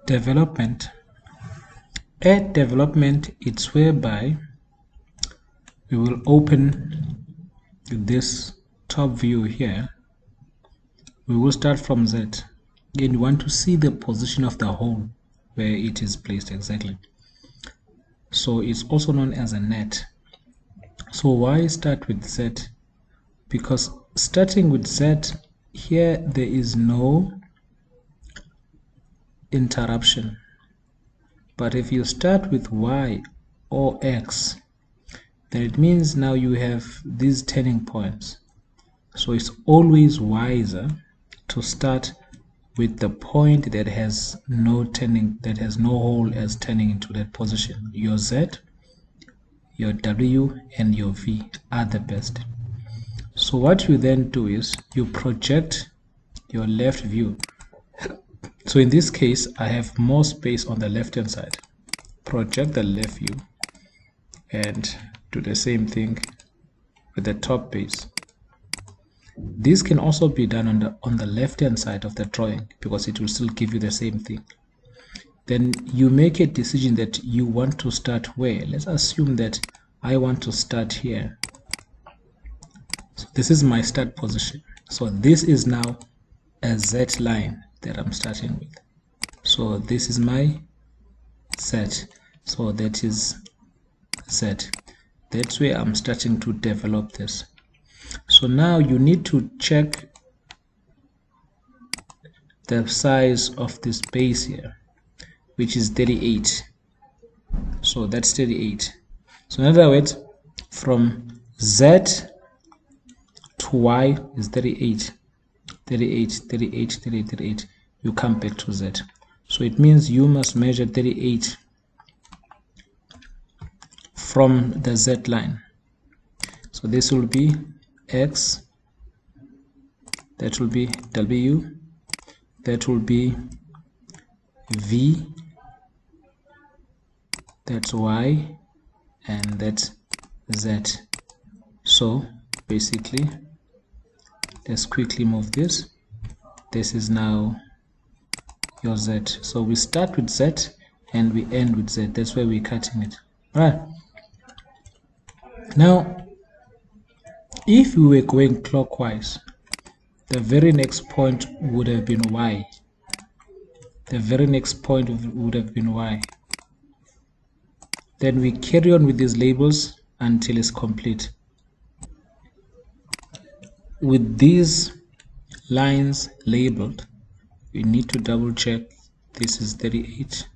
development. At development, it's whereby we will open this top view here. We will start from Z. Again, you want to see the position of the hole where it is placed exactly. So it's also known as a net. So why start with Z? Because starting with Z, here there is no interruption. But if you start with Y or X, then it means now you have these turning points. So it's always wiser to start with the point that has no turning, that has no hole as turning into that position. Your Z, your W, and your V are the best. So what you then do is you project your left view. So in this case, I have more space on the left hand side. Project the left view and do the same thing with the top base. This can also be done on the left hand side of the drawing because it will still give you the same thing. Then you make a decision that you want to start where. Let's assume that I want to start here. So this is my start position. So this is now a Z line that I'm starting with. So this is my Z. So that is Z. That's where I'm starting to develop this. So now you need to check the size of this base here, which is 38. So that's 38. So in other words, from Z to Y is 38. 38, 38, 38, 38. You come back to Z. So it means you must measure 38 from the Z line. So this will be X, that will be W, that will be V, that's Y, and that's Z. So basically, let's quickly move this. This is now your Z. So we start with Z and we end with Z. That's where we're cutting it. All right. Now, if we were going clockwise, the very next point would have been Y. The very next point would have been Y. Then we carry on with these labels until it's complete. With these lines labeled, we need to double check this is 38.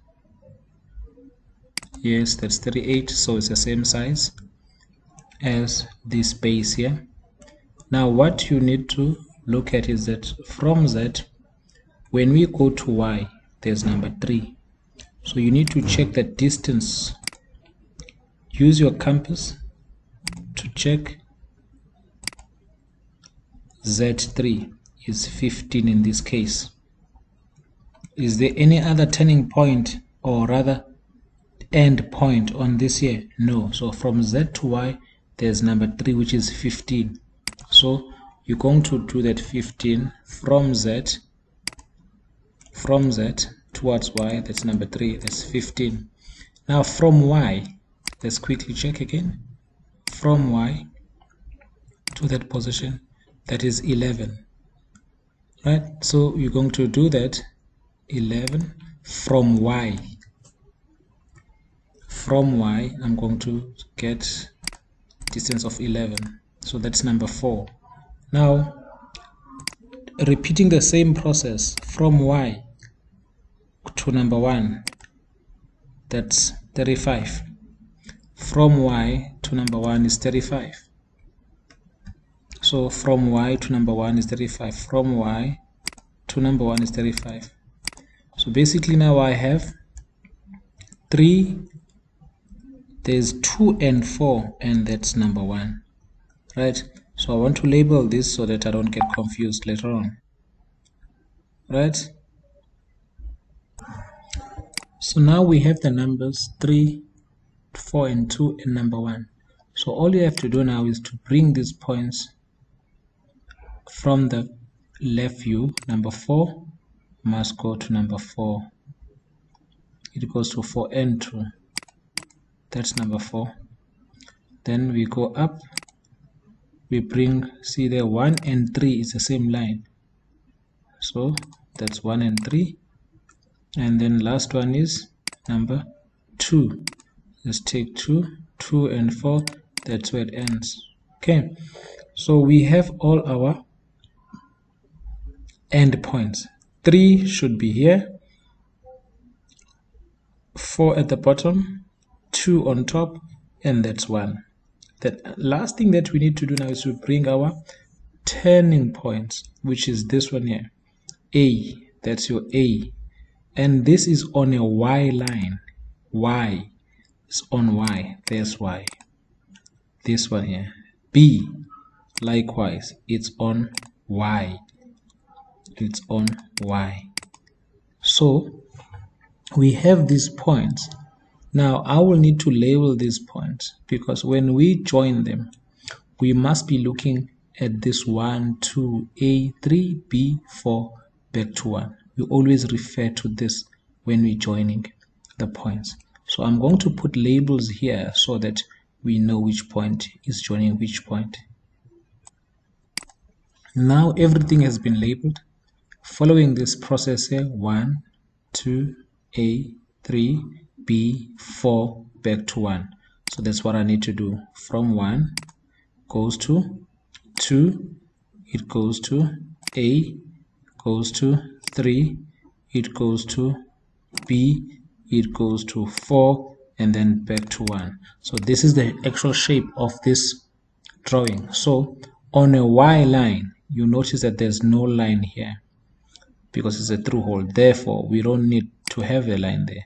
Yes, that's 38, so it's the same size as this base here. Now what you need to look at is that from Z, when we go to Y, there's number 3. So you need to check the distance. Use your compass to check. Z3 is 15 in this case. Is there any other turning point or rather end point on this here? No. So from Z to Y, there's number 3, which is 15. So you're going to do that 15 from Z towards Y. That's number 3. That's 15. Now from Y, let's quickly check again. From Y to that position, that is 11. Right? So you're going to do that 11 from Y. From Y, I'm going to get distance of 11. So that's number 4. Now, repeating the same process from Y to number 1, that's 35. From Y to number 1 is 35. So from Y to number 1 is 35. From Y to number 1 is 35. So basically now I have 3, there's 2 and 4, and that's number 1. Right? So I want to label this so that I don't get confused later on. Right? So now we have the numbers 3, 4, and 2, and number 1. So all you have to do now is to bring these points from the left view. Number 4 must go to number 4. it goes to 4 and 2. That's number 4. Then we go up, we bring, see there 1 and 3 is the same line, so that's 1 and 3. And then last one is number 2. Let's take 2 and 4, that's where it ends. Okay, so we have all our end points. 3 should be here, 4 at the bottom, 2 on top, and that's 1. The last thing that we need to do now is to bring our turning points, which is this one here, A. That's your A, and this is on a Y line. Y is on Y. There's Y. This one here, B, likewise, it's on Y. It's on Y. So we have these points. Now I will need to label these points, because when we join them, we must be looking at this 1, 2, A, 3, B, 4, back to 1. We always refer to this when we're joining the points. So I'm going to put labels here so that we know which point is joining which point. Now everything has been labeled. Following this process here, 1, 2, A, 3, B, 4, back to 1. So that's what I need to do. From 1 goes to 2, it goes to A, goes to 3, it goes to B, it goes to 4, and then back to 1. So this is the actual shape of this drawing. So on a Y line, you notice that there's no line here because it's a through hole. Therefore, we don't need to have a line there,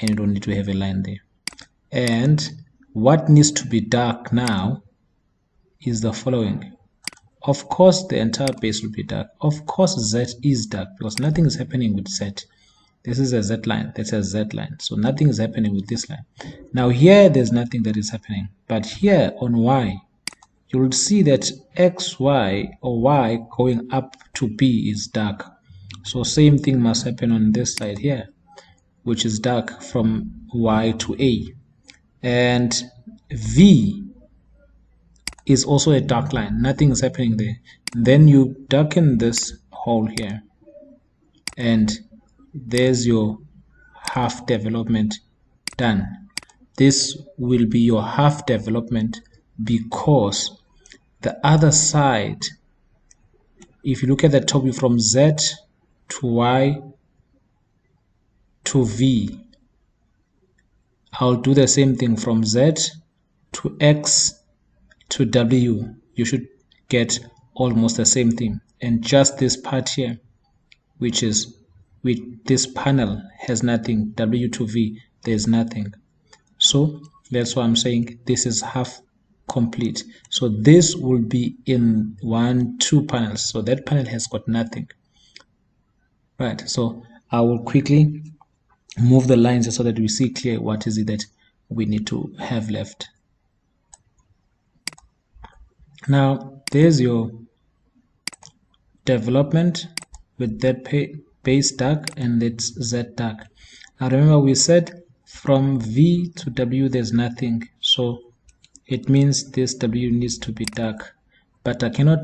and you don't need to have a line there. And what needs to be dark now is the following. Of course, the entire base will be dark. Of course, Z is dark because nothing is happening with Z. This is a Z line. That's a Z line. So nothing is happening with this line. Now here, there's nothing that is happening. But here on Y, you will see that X, Y, or Y going up to B is dark. So same thing must happen on this side here, which is dark from Y to A. And V is also a dark line. Nothing is happening there. Then you darken this hole here, and there's your half development done. This will be your half development because the other side, if you look at the top view from Z to Y to V, I'll do the same thing from Z to X to W. You should get almost the same thing. And just this part here, which is with this panel, has nothing. W to V, there's nothing. So that's why I'm saying this is half complete. So this will be in 1, 2 panels. So that panel has got nothing. Right, so I will quickly move the lines so that we see clear what is it that we need to have left. Now there's your development with that base dark and that's Z dark. Now remember we said from V to W there's nothing, so it means this W needs to be dark, but I cannot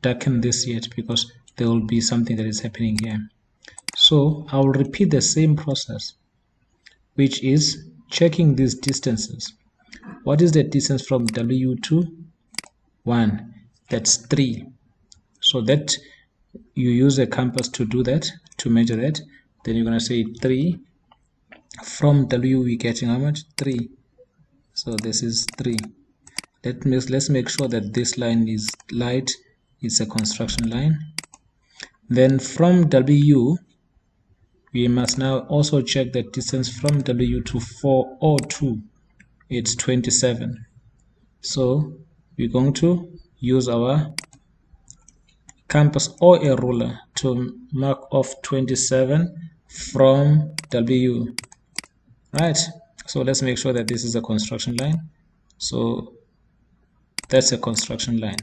darken this yet because there will be something that is happening here. So I will repeat the same process, which is checking these distances. What is the distance from W to 1? That's 3. So that you use a compass to do that, to measure that. Then you're going to say 3. From W we're getting how much? 3. So this is 3. Let's make sure that this line is light. It's a construction line. Then from W, we must now also check the distance from W to 4 or 2. It's 27. So we're going to use our compass or a ruler to mark off 27 from W. Right, so let's make sure that this is a construction line. So that's a construction line.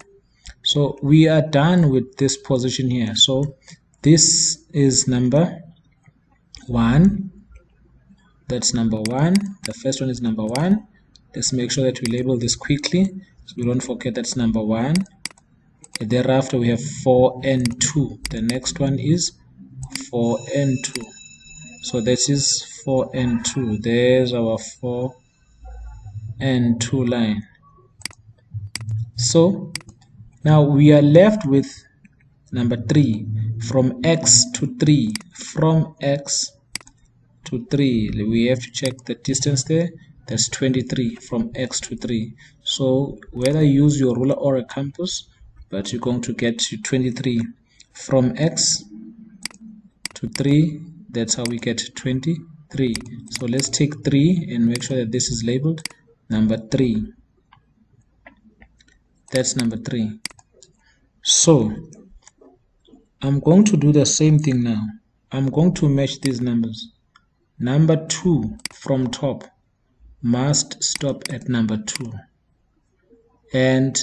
So we are done with this position here. So this is number 1, That's number 1. The first one is number 1. Let's make sure that we label this quickly so we don't forget that's number 1. And thereafter we have 4 and 2. The next one is 4 and 2. So this is 4 and 2. There's our 4 and 2 line. So now we are left with number 3. From x to 3. From x to 3. We have to check the distance there. That's 23 from x to 3. So whether you use your ruler or a compass, but you're going to get to 23 from x to 3. That's how we get 23. So let's take 3 and make sure that this is labeled number 3. That's number 3. So I'm going to do the same thing now. I'm going to match these numbers. Number 2 from top must stop at number 2. And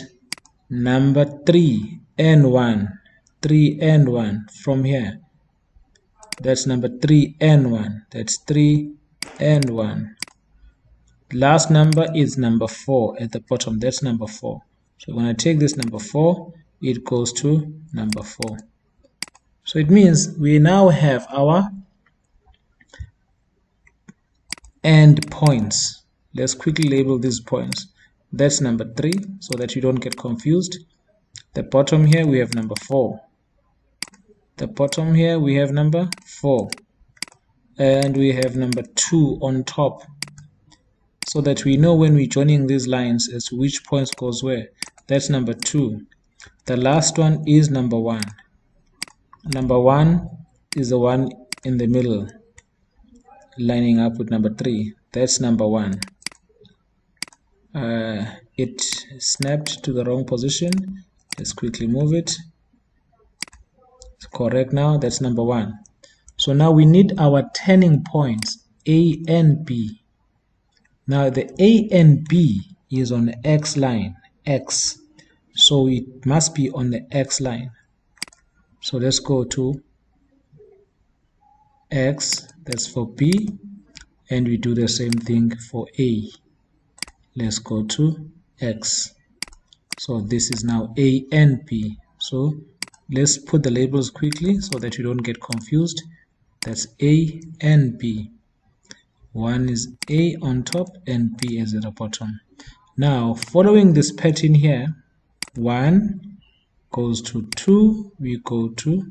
number 3 and 1. 3 and 1 from here. That's number 3 and 1. That's 3 and 1. Last number is number 4 at the bottom. That's number 4. So when I take this number 4, it goes to number 4. So it means we now have our end points. Let's quickly label these points. That's number 3 so that you don't get confused. The bottom here we have number 4. The bottom here we have number 4. And we have number 2 on top. So that we know when we're joining these lines as to which points goes where. That's number 2. The last one is number 1. Number 1 is the one in the middle, lining up with number 3. That's number 1. It snapped to the wrong position. Let's quickly move it. It's correct now. That's number 1. So now we need our turning points A and B. Now the A and B is on the X line, X. So it must be on the X line. So let's go to X, that's for B, and we do the same thing for A. Let's go to X. So this is now A and B. So let's put the labels quickly so that you don't get confused. That's A and B. One is A on top and B is at the bottom. Now following this pattern here, 1 goes to 2, we go to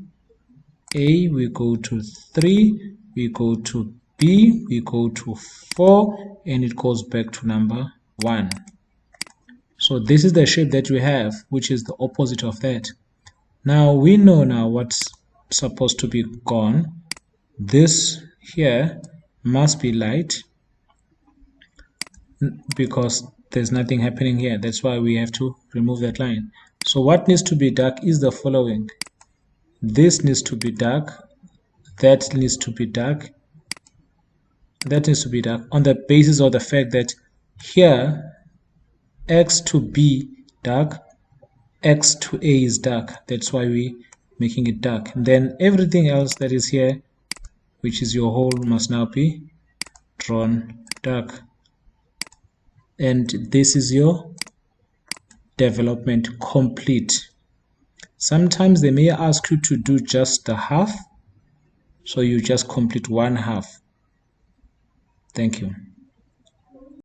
A, we go to 3, we go to B, we go to 4, and it goes back to number 1. So this is the shape that we have, which is the opposite of that. Now we know now what's supposed to be gone. This here must be light because there's nothing happening here. That's why we have to remove that line. So what needs to be dark is the following. This needs to be dark, that needs to be dark, that needs to be dark, on the basis of the fact that here X to B dark, X to A is dark. That's why we making it dark. And then everything else that is here, which is your whole, must now be drawn dark. And this is your development complete. Sometimes they may ask you to do just the half, so you just complete one half. Thank you.